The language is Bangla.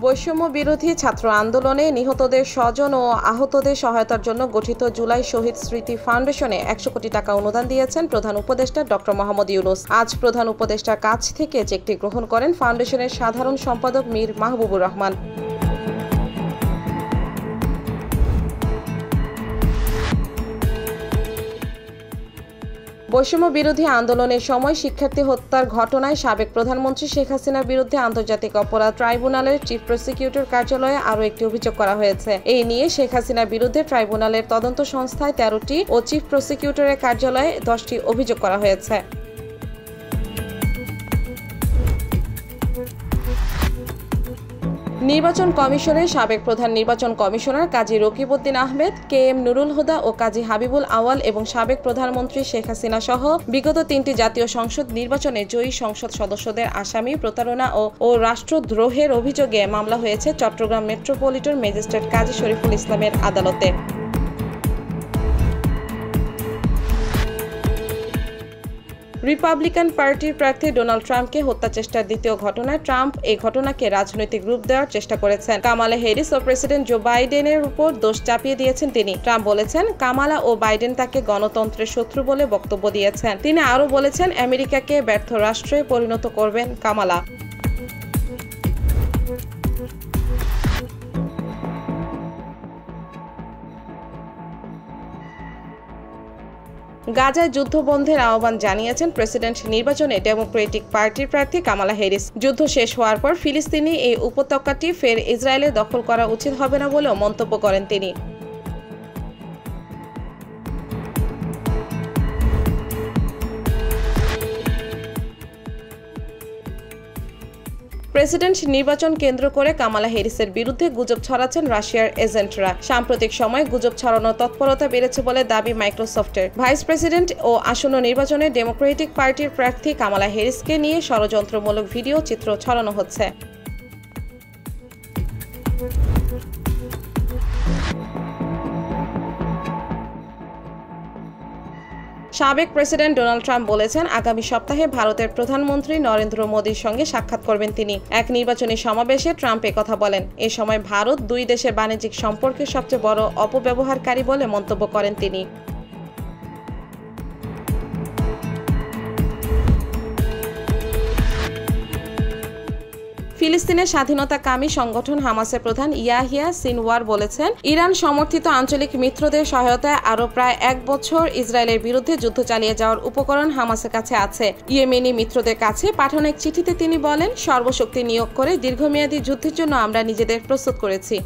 বৈষম্য বিরোধী ছাত্র আন্দোলনে নিহতদের স্বজন ও আহতদের সহায়তার জন্য গঠিত জুলাই শহীদ স্মৃতি ফাউন্ডেশনে 100 কোটি টাকা অনুদান দিয়েছেন প্রধান উপদেষ্টা ডক্টর মোহাম্মদ ইউনূস। আজ প্রধান উপদেষ্টার কাছ থেকে চেকটি গ্রহণ করেন ফাউন্ডেশনের সাধারণ সম্পাদক মীর মাহবুবুর রহমান। বৈষম্য বিরোধী আন্দোলনের সময় শিক্ষার্থী হত্যার ঘটনায় সাবেক প্রধানমন্ত্রী শেখ হাসিনার বিরুদ্ধে আন্তর্জাতিক অপরাধ ট্রাইব্যুনালের চিফ প্রসিকিউটর কার্যালয়ে আরও একটি অভিযোগ করা হয়েছে। এই নিয়ে শেখ হাসিনার বিরুদ্ধে ট্রাইব্যুনালের তদন্ত সংস্থায় 13টি ও চিফ প্রসিকিউটরের কার্যালয়ে 10টি অভিযোগ করা হয়েছে। নির্বাচন কমিশনের সাবেক প্রধান নির্বাচন কমিশনার কাজী রকিবউদ্দিন আহমেদ, KM নুরুল হুদা ও কাজী হাবিবুল আওয়াল এবং সাবেক প্রধানমন্ত্রী শেখ হাসিনা সহ বিগত 3টি জাতীয় সংসদ নির্বাচনে জয়ী সংসদ সদস্যদের আসামি প্রতারণা ও রাষ্ট্রদ্রোহের অভিযোগে মামলা হয়েছে চট্টগ্রাম মেট্রোপলিটন ম্যাজিস্ট্রেট কাজী শরীফুল ইসলামের আদালতে। রিপাবলিকান পার্টির প্রার্থী ডোনাল্ড ট্রাম্পকে হত্যা চেষ্টার দ্বিতীয় ঘটনায় ট্রাম্প এই ঘটনাকে রাজনৈতিক রূপ দেওয়ার চেষ্টা করেছেন। কামালা হ্যারিস ও প্রেসিডেন্ট জো বাইডেনের উপর দোষ চাপিয়ে দিয়েছেন তিনি। ট্রাম্প বলেছেন কামালা ও বাইডেন তাকে গণতন্ত্রের শত্রু বলে বক্তব্য দিয়েছেন। তিনি আরও বলেছেন আমেরিকাকে ব্যর্থ রাষ্ট্রে পরিণত করবেন কামালা। গাজায় যুদ্ধবন্ধের আহ্বান জানিয়েছেন প্রেসিডেন্ট নির্বাচনে ডেমোক্রেটিক পার্টির প্রার্থী কামালা হ্যারিস। যুদ্ধ শেষ হওয়ার পর ফিলিস্তিনি এই উপত্যকাটি ফের ইসরায়েলের দখল করা উচিত হবে না বলেও মন্তব্য করেন তিনি। প্রেসিডেন্ট নির্বাচন কেন্দ্র করে কামালা হ্যারিসের বিরুদ্ধে গুজব ছড়াচ্ছেন রাশিয়ার এজেন্টরা। সাম্প্রতিক সময়ে গুজব ছড়ানোর তৎপরতা বেড়েছে বলে দাবি মাইক্রোসফটের। ভাইস প্রেসিডেন্ট ও আসন্ন নির্বাচনে ডেমোক্রেটিক পার্টির প্রার্থী কামালা হ্যারিসকে নিয়ে ষড়যন্ত্রমূলক ভিডিও চিত্র ছড়ানো হচ্ছে। সাবেক প্রেসিডেন্ট ডোনাল্ড ট্রাম্প বলেছেন আগামী সপ্তাহে ভারতের প্রধানমন্ত্রী নরেন্দ্র মোদীর সঙ্গে সাক্ষাৎ করবেন তিনি। এক নির্বাচনী সমাবেশে ট্রাম্প কথা বলেন। এ সময় ভারত দুই দেশের বাণিজ্যিক সম্পর্কের সবচেয়ে বড় অপব্যবহারকারী বলে মন্তব্য করেন তিনি। ফিলিস্তিনের স্বাধীনতাকামী সংগঠন হামাসের প্রধান ইয়াহিয়া সিনওয়ার বলেছেন ইরান সমর্থিত আঞ্চলিক মিত্রদের সহায়তায় আরও প্রায় 1 বছর ইসরায়েলের বিরুদ্ধে যুদ্ধ চালিয়ে যাওয়ার উপকরণ হামাসের কাছে আছে। ইয়েমেনি মিত্রদের কাছে পাঠানো এক চিঠিতে তিনি বলেন সর্বশক্তি নিয়োগ করে দীর্ঘমেয়াদী যুদ্ধের জন্য আমরা নিজেদের প্রস্তুত করেছি।